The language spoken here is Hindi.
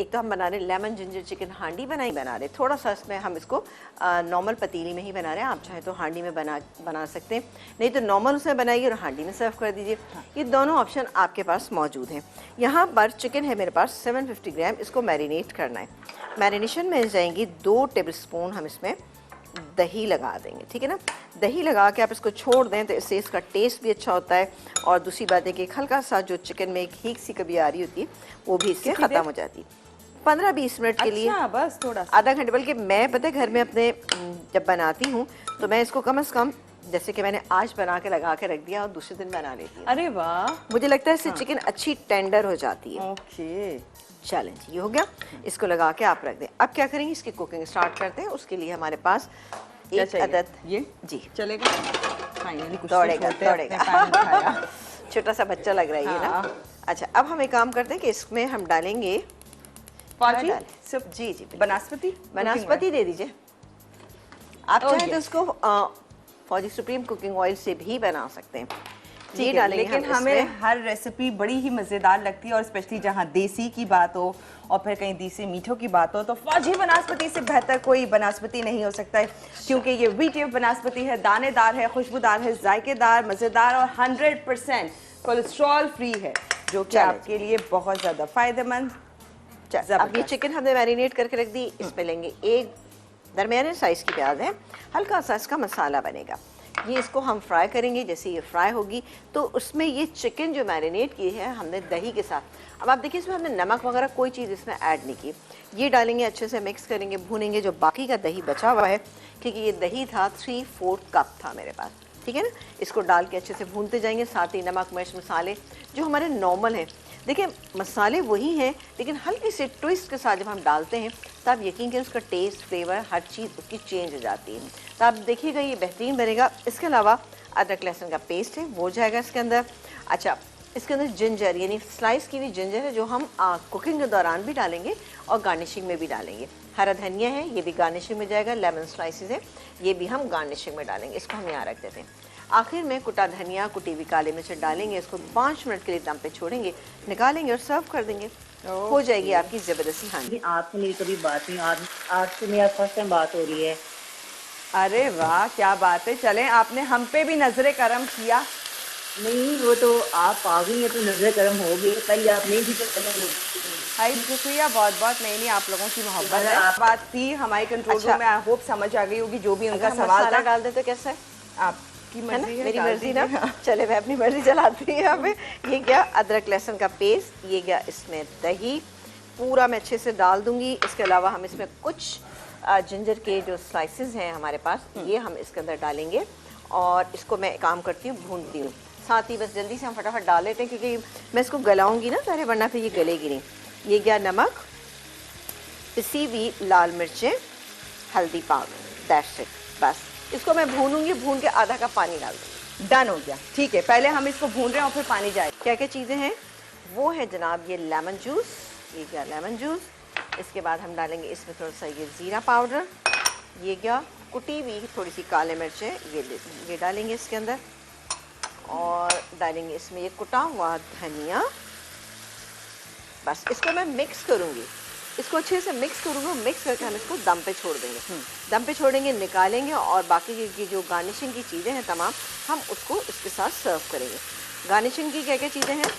एक तो हम बना रहे हैं लेमन जिंजर चिकन हांडी बना रहे हैं, थोड़ा सा इसमें हम इसको नॉर्मल पतीली में ही बना रहे हैं। आप चाहे तो हांडी में बना सकते हैं, नहीं तो नॉर्मल उसमें बनाइए और हांडी में सर्व कर दीजिए। ये दोनों ऑप्शन आपके पास मौजूद हैं। यहाँ पर चिकन है मेरे पास 750 ग्राम, इसको मैरिनेट करना है। मैरिनेशन में जाएंगी 2 टेबल स्पून हम इसमें दही लगा देंगे, ठीक है ना। दही लगा के आप इसको छोड़ दें तो इससे इसका टेस्ट भी अच्छा होता है, और दूसरी बात है कि हल्का सा जो चिकन में एक हीक सी कभी आ रही होती है वो भी इसके ख़त्म हो जाती है। 15-20 मिनट के लिए, बस थोड़ा आधा घंटे, बल्कि मैं पता है घर में अपने जब बनाती हूँ तो मैं इसको कम से कम, जैसे कि मैंने आज बना के लगा के रख दिया और दूसरे दिन बना लेती हूँ। अरे वाह, मुझे लगता है इससे चिकन अच्छी टेंडर हो जाती है। ओके, चलें जी, ये हो गया। इसको लगा के आप रख दें। अब क्या करेंगे, इसकी कुकिंग स्टार्ट करते हैं। उसके लिए हमारे पास एक अदद, ये जी चलेगा, फाइनली कुछ दौड़ेगा छोटा सा बच्चा लग रहा है ये ना। अच्छा, अब हम एक काम करते हैं कि इसमें हम डालेंगे जी जी बनास्पति दे दीजिए। आप चाहें तो इसको फौजी सुप्रीम कुकिंग ऑयल से भी बना सकते हैं। ये डालेंगे, लेकिन हमें हर रेसिपी बड़ी ही मज़ेदार लगती है, और स्पेशली जहाँ देसी की बात हो और फिर कहीं देसी मीठों की बात हो तो फौजी बनास्पति से बेहतर कोई बनास्पति नहीं हो सकता है, क्योंकि ये वीट बनास्पति है, दानेदार है, खुशबूदार है, जायकेदार, मज़ेदार और 100% कोलेस्ट्रॉल फ्री है, जो कि आपके लिए बहुत ज़्यादा फ़ायदेमंद। अब ये चिकन हमने मैरिनेट करके रख दी। इसमें लेंगे एक दरमियाने साइज़ की प्याज है, हल्का सा इसका मसाला बनेगा। ये इसको हम फ्राई करेंगे। जैसे ये फ्राई होगी तो उसमें ये चिकन जो मैरिनेट की है हमने दही के साथ, अब आप देखिए इसमें हमने नमक वगैरह कोई चीज़ इसमें ऐड नहीं की, ये डालेंगे, अच्छे से मिक्स करेंगे, भूनेंगे। जो बाकी का दही बचा हुआ है, क्योंकि ये दही था 3/4 कप था मेरे पास, ठीक है ना, इसको डाल के अच्छे से भूनते जाएंगे। साथ ही नमक, मिर्च, मसाले जो हमारे नॉर्मल हैं, देखिए मसाले वही हैं लेकिन हल्की सी ट्विस्ट के साथ जब हम डालते हैं तो आप यकीन करें उसका टेस्ट, फ्लेवर, हर चीज़ उसकी चेंज हो जाती है। तो आप देखिएगा ये बेहतरीन बनेगा। इसके अलावा अदरक लहसुन का पेस्ट है वो जाएगा इसके अंदर। अच्छा, इसके अंदर जिंजर यानी स्लाइस की हुई जिंजर है जो हम कुकिंग के दौरान भी डालेंगे और गार्निशिंग में भी डालेंगे। हरा धनिया है, ये भी गार्निशिंग में जाएगा। लेमन स्लाइसेस है, ये भी हम गार्निशिंग में डालेंगे। इसको हम यहाँ रख देते हैं। आखिर में कुटा धनिया, कुटी हुई काली मिर्च डालेंगे। इसको 5 मिनट के लिए दम पे छोड़ेंगे, निकालेंगे और सर्व कर देंगे। हो जाएगी आपकी ज़बरदस्ती हांडी। आपसे मेरी कभी बात नहीं, आज से मेरा फर्स्ट टाइम बात हो रही है। अरे वाह, क्या बात है। चलें, आपने हम पे भी नजरे करम किया। नहीं, वो तो आप आ गई है तो नजर करम हो गई, पहले आप नहीं थी तो हाय, शुक्रिया बहुत बहुत। नहीं, आप लोगों की मोहब्बत है। बात थी हमारी कंट्रोल रूम में, आई होप समझ आ गई होगी जो भी उनका सवाल था। डाल दे तो कैसा है, आपकी मर्जी है, मेरी मर्जी ना। चले, मैं अपनी मर्जी चलाती हूँ यहाँ पे। ये क्या, अदरक लहसुन का पेस्ट, ये क्या, इसमें दही पूरा मैं अच्छे से डाल दूंगी। इसके अलावा हम इसमें कुछ जिंजर के जो स्लाइसेस हैं हमारे पास, ये हम इसके अंदर डालेंगे और इसको मैं काम करती हूँ, भूनती हूँ। साथ ही बस जल्दी से हम फटाफट डाल लेते हैं क्योंकि मैं इसको गलाऊंगी ना सारे, वरना फिर ये गलेगी नहीं। ये गया नमक, पिसी हुई लाल मिर्चें, हल्दी पाउडर, दैट्स इट। बस इसको मैं भूनूंगी, भून के आधा कप पानी डाल दूँगी। डन हो गया, ठीक है। पहले हम इसको भून रहे हैं और फिर पानी जाए। क्या क्या चीज़ें हैं वो है जनाब, ये लेमन जूस, ये क्या लेमन जूस। इसके बाद हम डालेंगे इसमें थोड़ा सा ये ज़ीरा पाउडर, ये क्या कुटी हुई थोड़ी सी काले मिर्चें, ये डालेंगे इसके अंदर, और डालेंगे इसमें ये कुटा हुआ धनिया। बस इसको मैं मिक्स करूँगी, इसको अच्छे से मिक्स करूँगा। मिक्स करके हम इसको दम पे छोड़ देंगे। दम पे छोड़ेंगे, निकालेंगे, और बाकी की जो गार्निशिंग की चीज़ें हैं तमाम, हम उसको इसके साथ सर्व करेंगे। गार्निशिंग की क्या क्या चीज़ें हैं,